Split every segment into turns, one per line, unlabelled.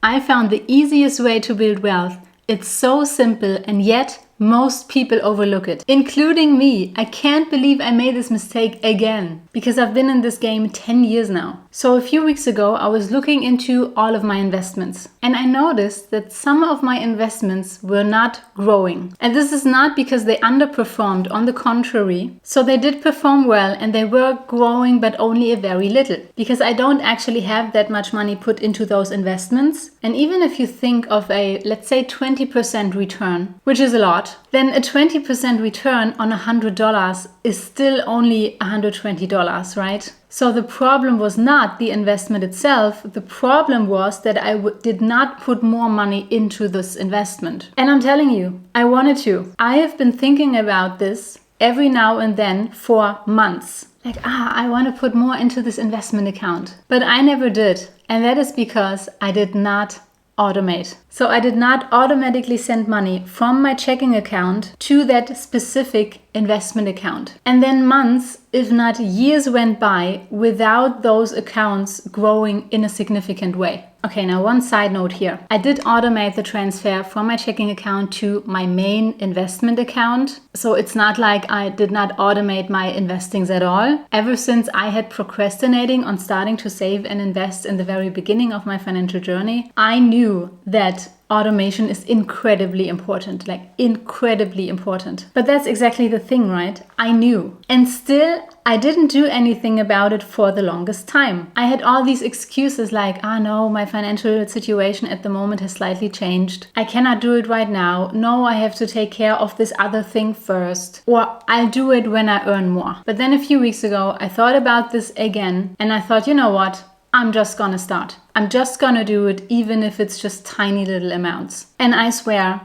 I found the easiest way to build wealth. It's so simple, and yet most people overlook it, including me. I can't believe I made this mistake again, because I've been in this game 10 years now. So a few weeks ago, I was looking into all of my investments, and I noticed that some of my investments were not growing. And this is not because they underperformed, on the contrary. So they did perform well, and they were growing, but only a very little, because I don't actually have that much money put into those investments. And even if you think of a, let's say, 20% return, which is a lot, then a 20% return on $100 is still only $120, right? So the problem was not the investment itself. The problem was that I did not put more money into this investment. And I'm telling you, I wanted to. I have been thinking about this every now and then for months. Like, I want to put more into this investment account. But I never did. And that is because I did not automate. So I did not automatically send money from my checking account to that specific investment account. And then months, if not years, went by without those accounts growing in a significant way. Okay, now one side note here. I did automate the transfer from my checking account to my main investment account. So it's not like I did not automate my investings at all. Ever since I had procrastinating on starting to save and invest in the very beginning of my financial journey, I knew that automation is incredibly important, like incredibly important. But that's exactly the thing, right? I knew. And still, I didn't do anything about it for the longest time. I had all these excuses like, no, my financial situation at the moment has slightly changed. I cannot do it right now. No, I have to take care of this other thing first. Or I'll do it when I earn more. But then a few weeks ago, I thought about this again, and I thought, you know what? I'm just gonna start. I'm just gonna do it, even if it's just tiny little amounts. And I swear,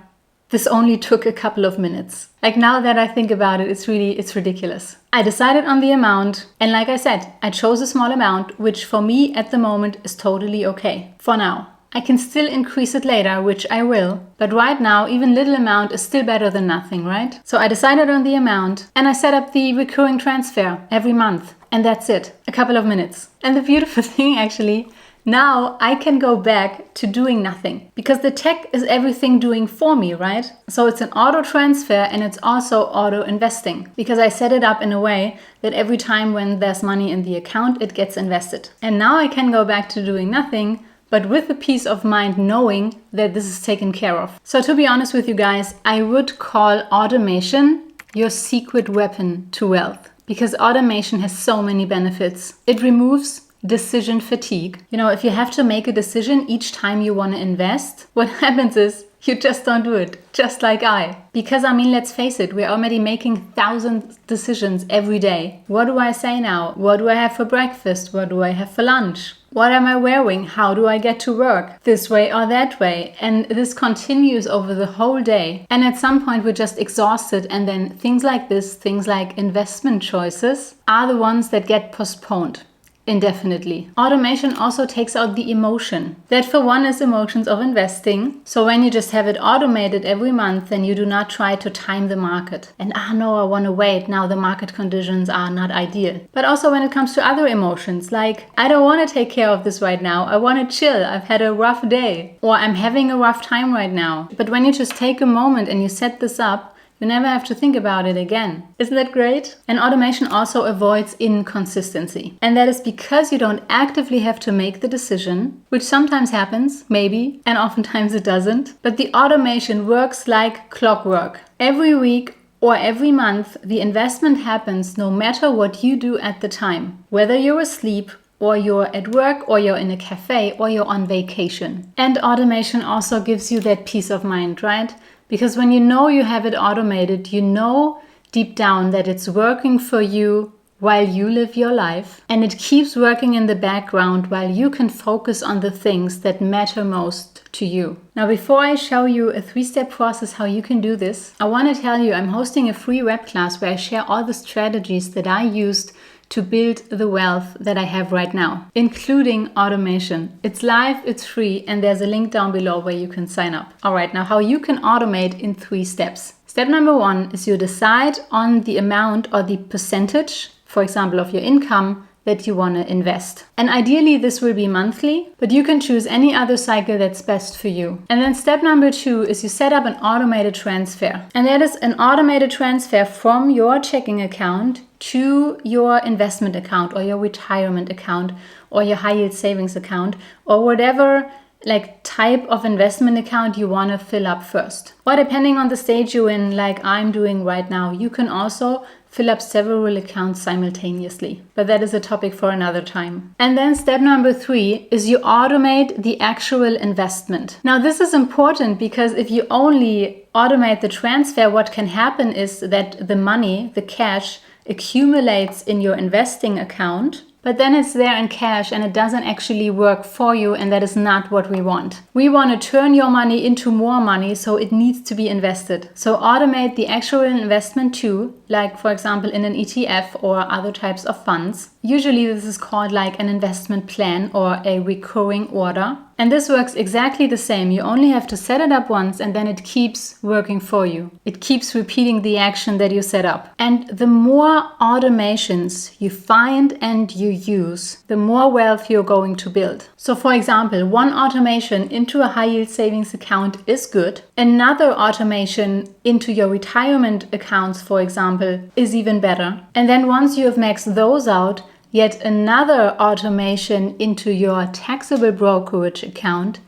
this only took a couple of minutes. Like, now that I think about it, it's ridiculous. I decided on the amount, and like I said, I chose a small amount, which for me at the moment is totally okay. For now. I can still increase it later, which I will. But right now, even little amount is still better than nothing, right? So I decided on the amount, and I set up the recurring transfer every month. And that's it. A couple of minutes. And the beautiful thing, actually, now I can go back to doing nothing, because the tech is everything doing for me, right? So it's an auto transfer, and it's also auto investing, because I set it up in a way that every time when there's money in the account, it gets invested. And now I can go back to doing nothing, but with the peace of mind knowing that this is taken care of. So to be honest with you guys, I would call automation your secret weapon to wealth, because automation has so many benefits. It removes decision fatigue. You know, if you have to make a decision each time you want to invest, what happens is you just don't do it, just like I. Because, I mean, let's face it, we're already making thousands of decisions every day. What do I say now? What do I have for breakfast? What do I have for lunch? What am I wearing? How do I get to work? This way or that way? And this continues over the whole day. And at some point we're just exhausted, and then things like this, things like investment choices, are the ones that get postponed indefinitely. Automation also takes out the emotion. That, for one, is emotions of investing. So when you just have it automated every month, then you do not try to time the market. And no, I want to wait. Now the market conditions are not ideal. But also when it comes to other emotions, like, I don't want to take care of this right now. I want to chill. I've had a rough day. Or I'm having a rough time right now. But when you just take a moment and you set this up, you never have to think about it again. Isn't that great? And automation also avoids inconsistency. And that is because you don't actively have to make the decision, which sometimes happens, maybe, and oftentimes it doesn't. But the automation works like clockwork. Every week or every month, the investment happens no matter what you do at the time. Whether you're asleep, or you're at work, or you're in a cafe, or you're on vacation. And automation also gives you that peace of mind, right? Because when you know you have it automated, you know deep down that it's working for you while you live your life. And it keeps working in the background while you can focus on the things that matter most to you. Now, before I show you a 3-step process how you can do this, I want to tell you I'm hosting a free web class where I share all the strategies that I used to build the wealth that I have right now, including automation. It's live, it's free, and there's a link down below where you can sign up. All right, now how you can automate in 3 steps. Step number 1 is you decide on the amount or the percentage, for example, of your income that you want to invest. And ideally this will be monthly, but you can choose any other cycle that's best for you. And then step number 2 is you set up an automated transfer. And that is an automated transfer from your checking account to your investment account or your retirement account or your high yield savings account or whatever like type of investment account you want to fill up first. Or depending on the stage you're in, like I'm doing right now, you can also fill up several accounts simultaneously. But that is a topic for another time. And then step number 3 is you automate the actual investment. Now this is important because if you only automate the transfer, what can happen is that the money, the cash, accumulates in your investing account, but then it's there in cash and it doesn't actually work for you, and that is not what we want. We want to turn your money into more money, so it needs to be invested. So automate the actual investment too, like for example in an ETF or other types of funds. Usually this is called like an investment plan or a recurring order. And this works exactly the same. You only have to set it up once and then it keeps working for you. It keeps repeating the action that you set up. And the more automations you find and you use, the more wealth you're going to build. So for example, one automation into a high yield savings account is good. Another automation into your retirement accounts, for example, is even better. And then once you have maxed those out, yet another automation into your taxable brokerage account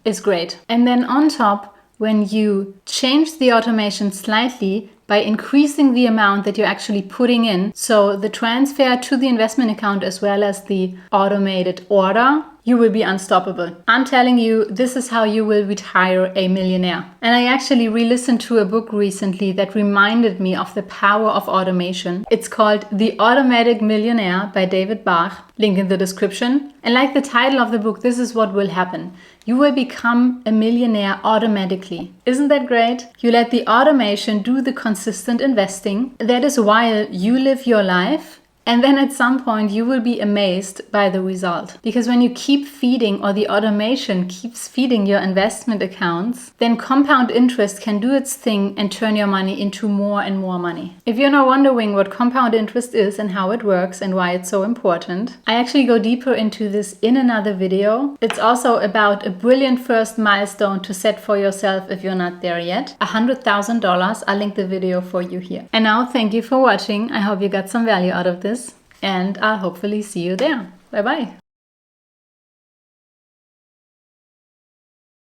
is great. And then on top, when you change the automation slightly by increasing the amount that you're actually putting in, so the transfer to the investment account as well as the automated order, you will be unstoppable. I'm telling you, this is how you will retire a millionaire. And I actually re-listened to a book recently that reminded me of the power of automation. It's called The Automatic Millionaire by David Bach. Link in the description. And like the title of the book, this is what will happen. You will become a millionaire automatically. Isn't that great? You let the automation do the consistent investing. That is while you live your life. And then at some point you will be amazed by the result. Because when you keep feeding, or the automation keeps feeding your investment accounts, then compound interest can do its thing and turn your money into more and more money. If you're now wondering what compound interest is and how it works and why it's so important, I actually go deeper into this in another video. It's also about a brilliant first milestone to set for yourself if you're not there yet. $100,000. I'll link the video for you here. And now thank you for watching. I hope you got some value out of this. And I'll hopefully see you there. Bye bye.